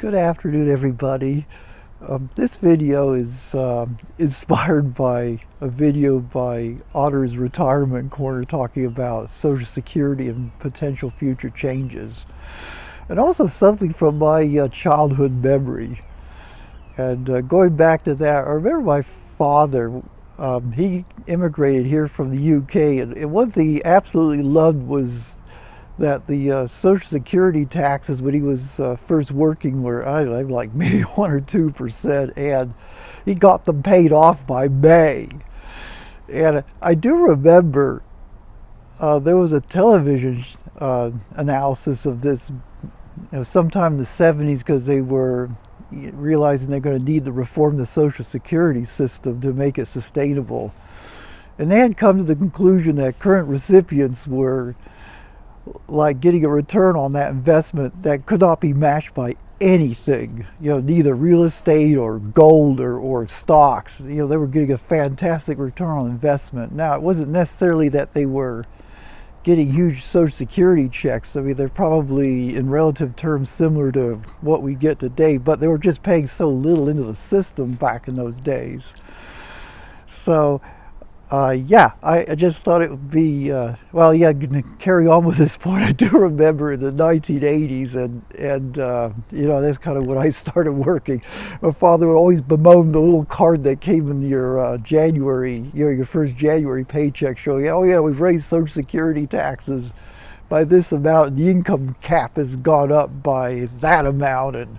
Good afternoon, everybody. This video is inspired by a video by Otter's Retirement Corner talking about Social Security and potential future changes, and also something from my childhood memory. And going back to that, I remember my father. He immigrated here from the UK, and one thing he absolutely loved was that the Social Security taxes when he was first working were I don't know, like maybe 1 or 2%, and he got them paid off by May. And I do remember there was a television analysis of this, sometime in the 70s, because they were realizing they're going to need to reform the Social Security system to make it sustainable. And they had come to the conclusion that current recipients were like getting a return on that investment that could not be matched by anything, neither real estate or gold or stocks. They were getting a fantastic return on investment. Now, it wasn't necessarily that they were getting huge Social Security checks. I mean, they're probably in relative terms similar to what we get today, but they were just paying so little into the system back in those days. So yeah, I just thought it would be, to carry on with this point. I do remember in the 1980s, and that's kind of when I started working. My father would always bemoan the little card that came in your January, your first January paycheck showing, oh yeah, we've raised Social Security taxes by this amount, and the income cap has gone up by that amount, and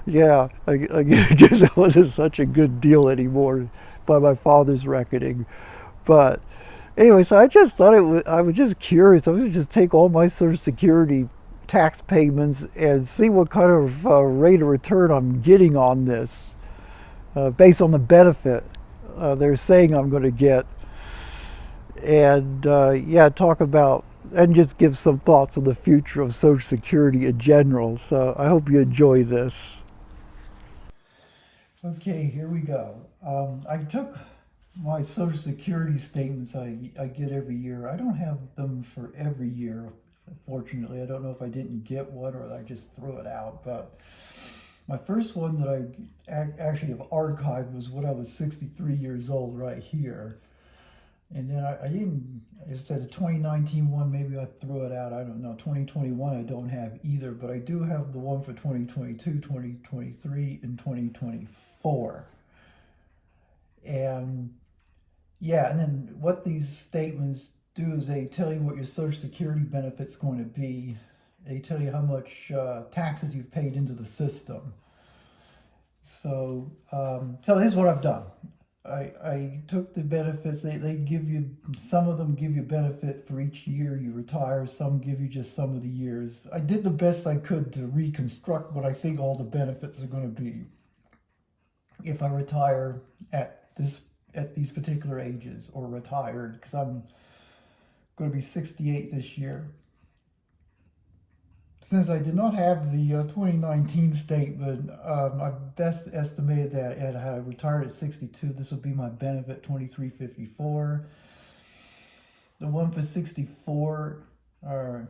yeah, I guess it wasn't such a good deal anymore by my father's reckoning. But anyway, so I just thought I was just curious. I was just take all my Social Security tax payments and see what kind of rate of return I'm getting on this based on the benefit they're saying I'm going to get. And talk about and just give some thoughts on the future of Social Security in general. So I hope you enjoy this. Okay, here we go. I took my Social Security statements I get every year. I don't have them for every year, fortunately. I don't know if I didn't get one or I just threw it out. But my first one that I actually have archived was when I was 63 years old, right here. And then I didn't, I said the 2019 one, maybe I threw it out. I don't know. 2021 I don't have either, but I do have the one for 2022, 2023, and 2024. And yeah, and then what these statements do is they tell you what your Social Security benefit's going to be. They tell you how much taxes you've paid into the system. So here's what I've done. I took the benefits. They give you, some of them give you benefit for each year you retire. Some give you just some of the years. I did the best I could to reconstruct what I think all the benefits are going to be if I retire at these particular ages, or retired, because I'm going to be 68 this year. Since I did not have the 2019 statement, I best estimated that had I retired at 62, this would be my benefit, 2354. The one for 64, I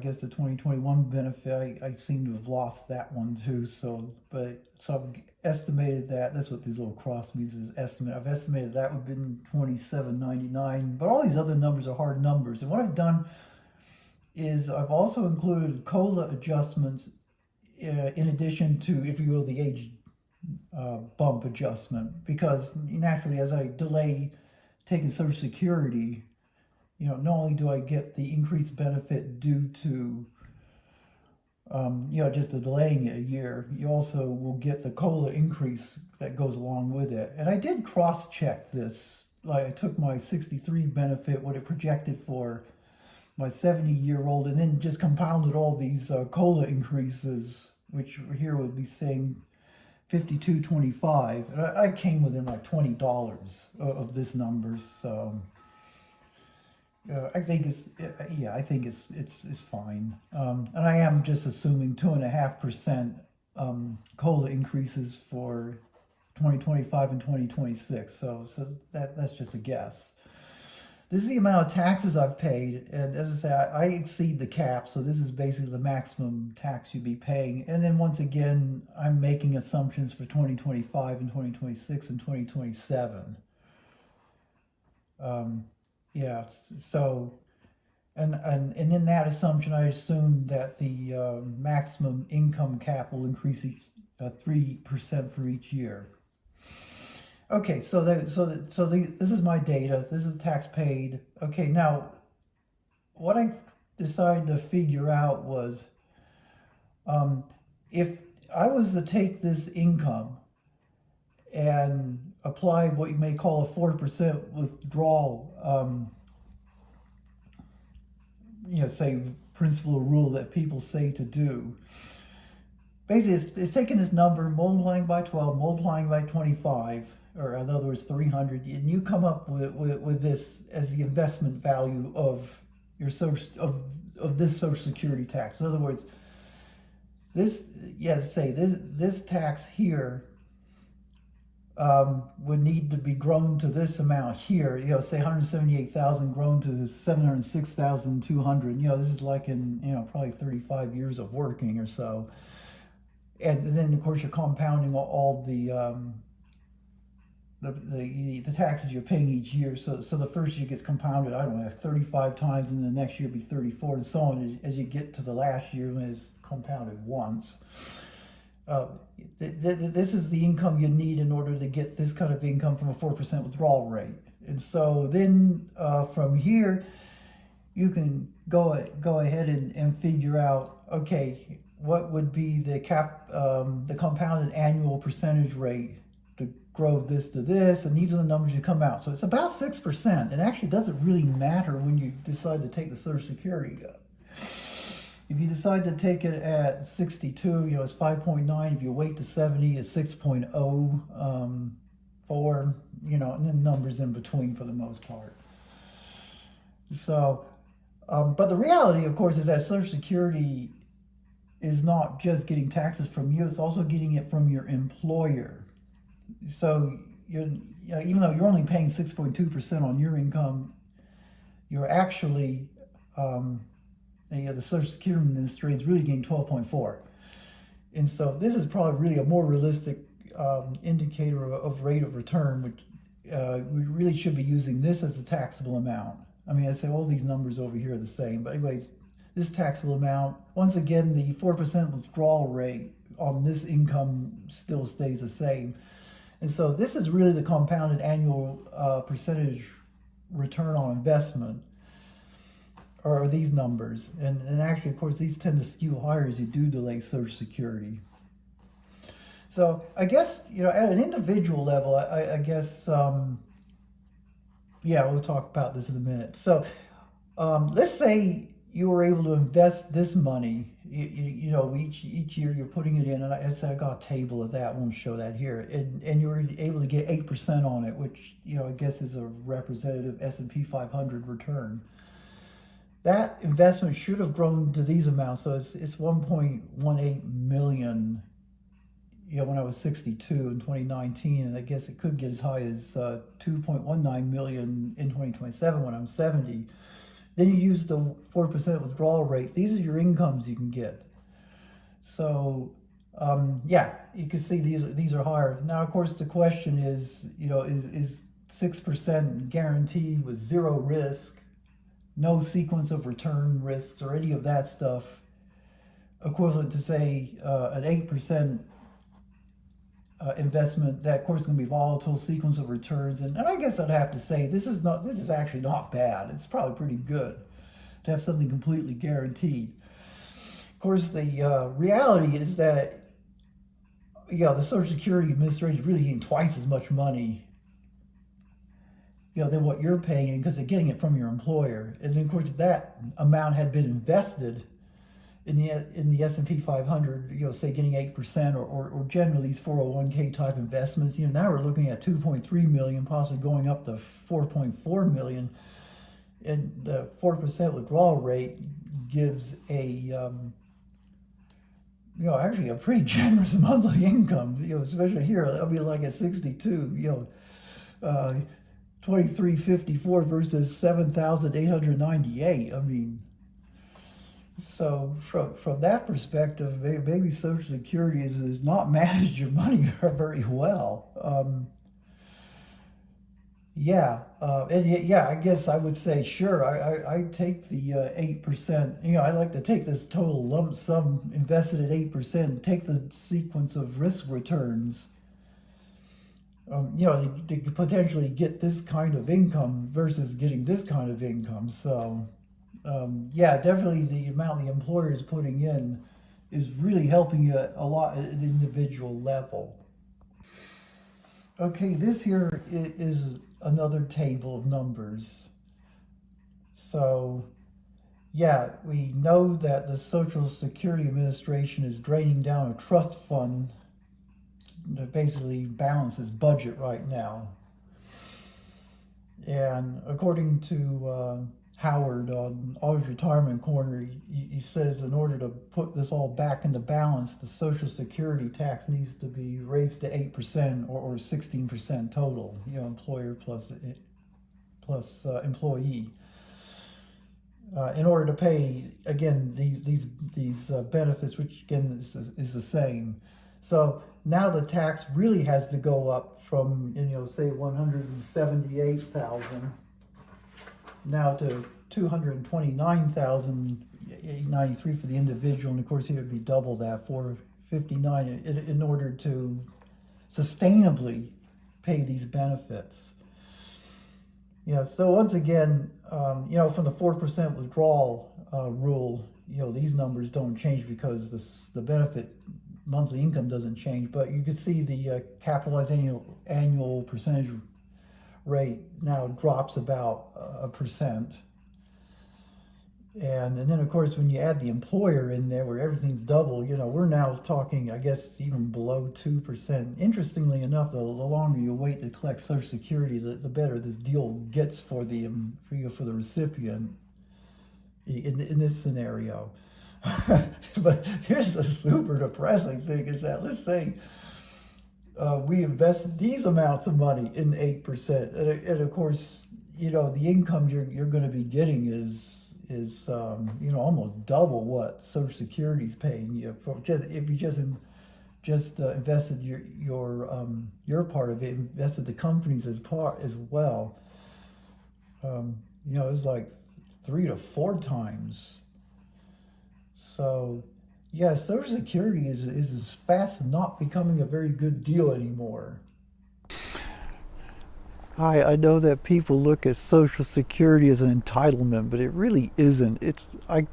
guess the 2021 benefit, I seem to have lost that one too. So I've estimated that. That's what these little cross means, is estimate. I've estimated that would have been 2799. But all these other numbers are hard numbers, and what I've done is I've also included COLA adjustments in addition to, if you will, the age bump adjustment, because naturally as I delay taking Social Security, not only do I get the increased benefit due to just the delaying it a year, you also will get the COLA increase that goes along with it. And I did cross-check this. Like, I took my 63 benefit, what it projected for my 70-year-old, and then just compounded all these COLA increases, which here would be saying $52.25, and I came within like $20 of this number. So I think it's fine, and I am just assuming 2.5% COLA increases for 2025 and 2026. So that's just a guess. This is the amount of taxes I've paid, and as I say, I exceed the cap, so this is basically the maximum tax you'd be paying. And then once again, I'm making assumptions for 2025 and 2026 and 2027. Yeah, so and in that assumption, I assume that the maximum income cap will increase 3% for each year. Okay, this is my data. This is tax paid. Okay, now what I decided to figure out was if I was to take this income and apply what you may call a 4% withdrawal, say principle or rule that people say to do. Basically, it's taking this number, multiplying by 12, multiplying by 25, or in other words, 300, and you come up with this as the investment value of your of this Social Security tax. In other words, this tax here would need to be grown to this amount here. Say 178,000 grown to 706,200. This is like in probably 35 years of working or so. And then of course you're compounding all the taxes you're paying each year. So the first year gets compounded, I don't know, 35 times, and the next year be 34, and so on as you get to the last year when it's compounded once. This is the income you need in order to get this kind of income from a 4% withdrawal rate. And so then from here, you can go ahead and figure out, okay, what would be the compounded annual percentage rate to grow this to this, and these are the numbers you come out. So it's about 6%. It actually doesn't really matter when you decide to take the Social Security. If you decide to take it at 62, it's 5.9. If you wait to 70, it's 6.04. And then numbers in between for the most part. So, but the reality, of course, is that Social Security is not just getting taxes from you; it's also getting it from your employer. So, even though you're only paying 6.2% on your income, you're actually the Social Security Administration is really getting 12.4. And so this is probably really a more realistic indicator of rate of return, which we really should be using this as a taxable amount. I mean, I say all these numbers over here are the same, but anyway, this taxable amount, once again, the 4% withdrawal rate on this income still stays the same. And so this is really the compounded annual percentage return on investment, or these numbers. And actually, of course, these tend to skew higher as you do delay Social Security. So I guess, at an individual level, I guess, we'll talk about this in a minute. So let's say you were able to invest this money, each year you're putting it in, and I said I got a table of that, I won't show that here, and you were able to get 8% on it, which, I guess is a representative S&P 500 return. That investment should have grown to these amounts, so it's 1.18 million, when I was 62 in 2019, and I guess it could get as high as 2.19 million in 2027 when I'm 70. Then you use the 4% withdrawal rate. These are your incomes you can get. So, you can see these are higher. Now, of course, the question is, is 6% guaranteed with zero risk, no sequence of return risks or any of that stuff, equivalent to, say, an 8% investment that, of course, is going to be volatile, sequence of returns. And I guess I'd have to say this is actually not bad. It's probably pretty good to have something completely guaranteed. Of course, the reality is that, the Social Security Administration is really getting twice as much money than what you're paying, because they're getting it from your employer. And then, of course, if that amount had been invested in the S&P 500, say getting 8%, or generally these 401k type investments, now we're looking at 2.3 million, possibly going up to 4.4 million. And the 4% withdrawal rate gives actually a pretty generous monthly income, especially here. I'll be like at 62, 2354 versus 7,898. I mean, so from that perspective, maybe Social Security is not managed your money very well. Yeah, I guess I would say sure. I take the 8%. I like to take this total lump sum invested at 8%. Take the sequence of risk returns. To potentially get this kind of income versus getting this kind of income. So, yeah, definitely the amount the employer is putting in is really helping you a lot at an individual level. Okay, this here is another table of numbers. So, yeah, we know that the Social Security Administration is draining down a trust fund that basically balances budget right now. And according to Howard on Audit Retirement Corner, he says in order to put this all back into balance, the Social Security tax needs to be raised to 8% or 16% total, employer plus employee. In order to pay, again, these benefits, which again is the same. So now the tax really has to go up from, say 178,000 now to 229,893 for the individual, and of course it would be double that, 459, in order to sustainably pay these benefits. So once again, from the 4% withdrawal rule, these numbers don't change because the benefit monthly income doesn't change, but you can see the capitalized annual percentage rate now drops about 1%. And then of course when you add the employer in there where everything's double, we're now talking, I guess, even below 2%. Interestingly enough, the longer you wait to collect Social Security, the better this deal gets for the recipient in this scenario. But here's the super depressing thing is that, let's say we invest these amounts of money in 8%, and of course, the income you're going to be getting is almost double what Social Security is paying you if you just invested your part of it, invested the companies as well. It's like 3 to 4 times. So, yeah, Social Security is fast not becoming a very good deal anymore. I know that people look at Social Security as an entitlement, but it really isn't. I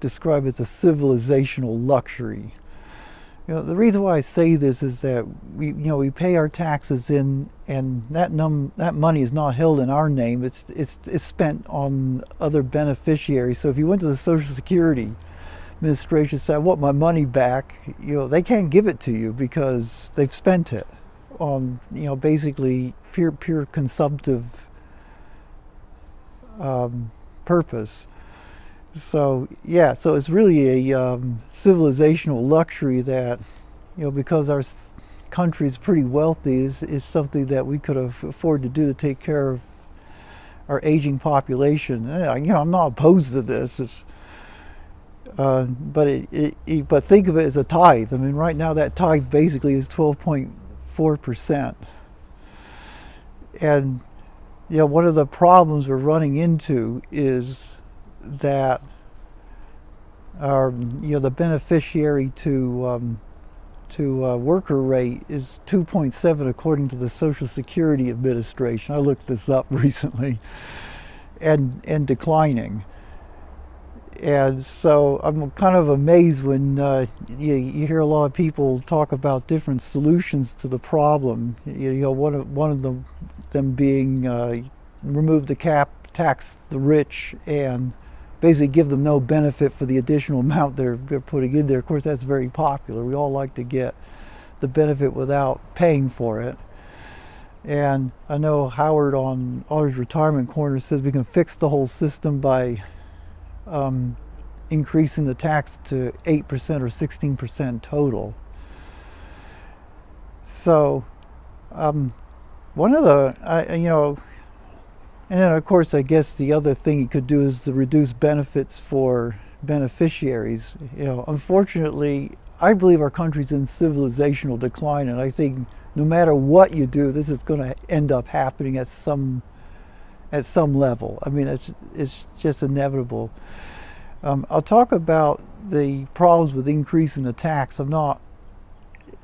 describe it as a civilizational luxury. The reason why I say this is that we pay our taxes in, and that money is not held in our name. It's spent on other beneficiaries. So if you went to the Social Security Administration said, I want my money back, they can't give it to you because they've spent it on, basically pure consumptive purpose. So, yeah, so it's really a civilizational luxury that, because our country is pretty wealthy, is something that we could afford to do to take care of our aging population. I'm not opposed to this. But think of it as a tithe. I mean, right now that tithe basically is 12.4%. And one of the problems we're running into is that our the beneficiary to worker rate is 2.7 according to the Social Security Administration. I looked this up recently, and declining. And so I'm kind of amazed when you hear a lot of people talk about different solutions to the problem. One of them being remove the cap, tax the rich, and basically give them no benefit for the additional amount they're putting in there. Of course, that's very popular. We all like to get the benefit without paying for it. And I know Howard on Audit Retirement Corner says we can fix the whole system by increasing the tax to 8% or 16% total. So one of the And then, of course, I guess the other thing you could do is to reduce benefits for beneficiaries. Unfortunately, I believe our country's in civilizational decline, and I think no matter what you do, this is going to end up happening at some level. I mean, it's just inevitable. I'll talk about the problems with increasing the tax. I'm not.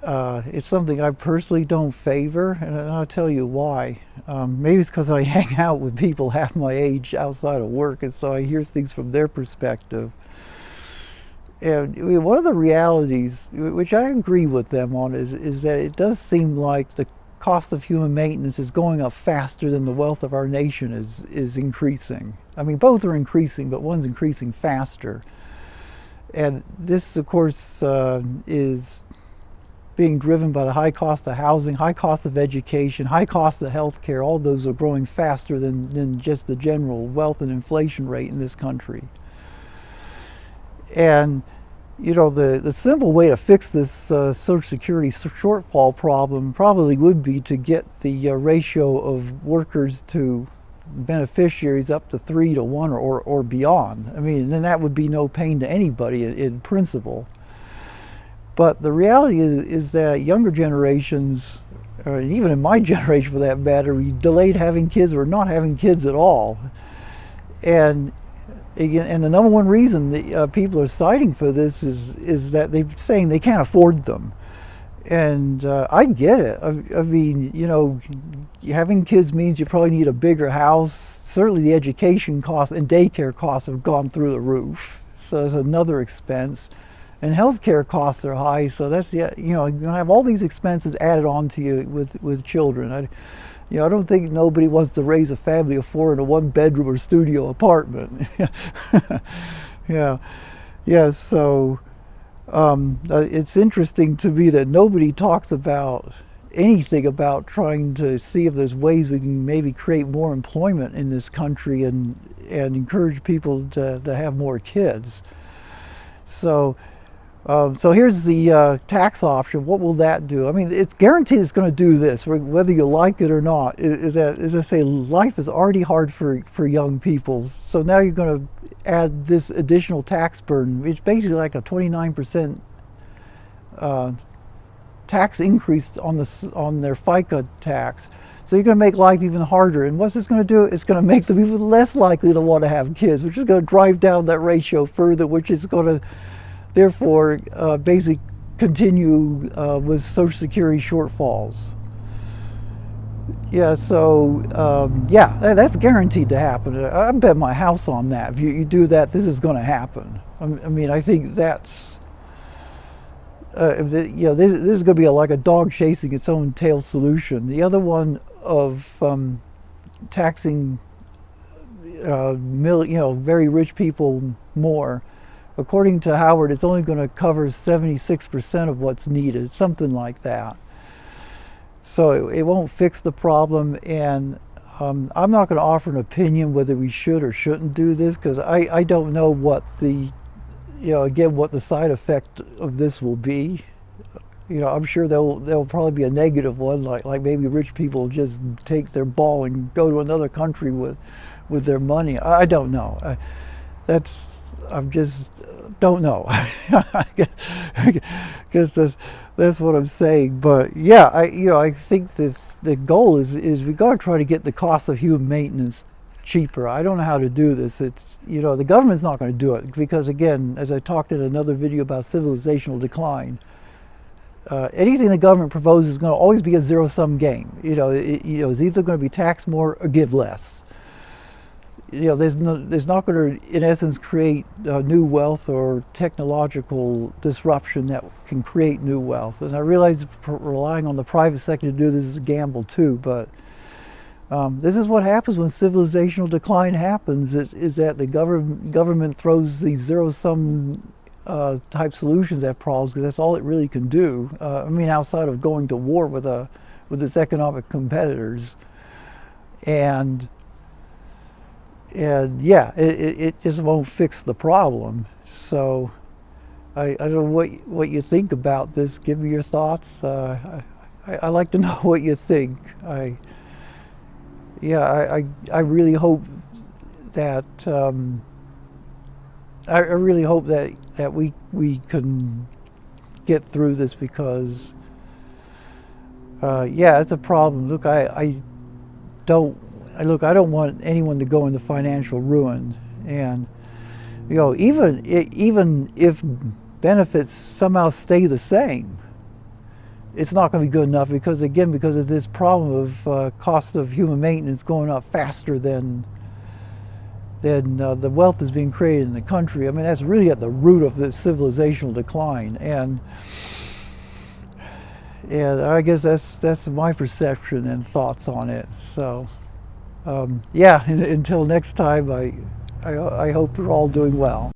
It's something I personally don't favor, and I'll tell you why. Maybe it's because I hang out with people half my age outside of work, and so I hear things from their perspective. And I mean, one of the realities, which I agree with them on, is that it does seem like the cost of human maintenance is going up faster than the wealth of our nation is increasing. I mean, both are increasing, but one's increasing faster. And this, of course, is being driven by the high cost of housing, high cost of education, high cost of healthcare. All those are growing faster than just the general wealth and inflation rate in this country. And the simple way to fix this Social Security shortfall problem probably would be to get the ratio of workers to beneficiaries up to 3 to 1 or beyond. I mean, then that would be no pain to anybody in principle. But the reality is that younger generations, or even in my generation for that matter, we delayed having kids or not having kids at all. And the number one reason that people are citing for this is that they're saying they can't afford them. And I get it. I mean, having kids means you probably need a bigger house. Certainly the education costs and daycare costs have gone through the roof. So there's another expense. And healthcare costs are high, so that's you're going to have all these expenses added on to you with children. I don't think nobody wants to raise a family of 4 in a 1-bedroom or studio apartment. Yeah. So it's interesting to me that nobody talks about anything about trying to see if there's ways we can maybe create more employment in this country and encourage people to have more kids. So here's the tax option. What will that do? I mean, it's guaranteed it's going to do this, whether you like it or not. Is that, as I say, life is already hard for young people. So now you're going to add this additional tax burden. It's basically like a 29% tax increase on their FICA tax. So you're going to make life even harder. And what's this going to do? It's going to make them even less likely to want to have kids, which is going to drive down that ratio further, which is going to therefore basically continue with Social Security shortfalls. Yeah, so that's guaranteed to happen. I bet my house on that. If you do that, this is going to happen. I mean, I think that's this is going to be like a dog chasing its own tail solution. The other one of taxing very rich people more. According to Howard, it's only going to cover 76% of what's needed, something like that. So it won't fix the problem, and I'm not going to offer an opinion whether we should or shouldn't do this, because I don't know what what the side effect of this will be. I'm sure there'll probably be a negative one, like maybe rich people just take their ball and go to another country with their money. I don't know. I'm just don't know. Because that's what I'm saying. But yeah, I think the goal is we got to try to get the cost of human maintenance cheaper. I don't know how to do this. It's the government's not going to do it because, again, as I talked in another video about civilizational decline, anything the government proposes is going to always be a zero-sum game. It's either going to be taxed more or give less. There's not going to, in essence, create new wealth or technological disruption that can create new wealth. And I realize relying on the private sector to do this is a gamble too, but this is what happens when civilizational decline happens, is that the government throws these zero-sum type solutions at problems, because that's all it really can do. Outside of going to war with its economic competitors. And yeah, it just won't fix the problem. So I don't know what you think about this. Give me your thoughts. I like to know what you think. yeah, I really hope that I really hope that we can get through this, because yeah, it's a problem. Look, don't I don't want anyone to go into financial ruin, and even if benefits somehow stay the same, it's not going to be good enough, because because of this problem of cost of human maintenance going up faster than the wealth is being created in the country. I mean, that's really at the root of this civilizational decline, and I guess that's my perception and thoughts on it. So yeah, until next time, I hope you're all doing well.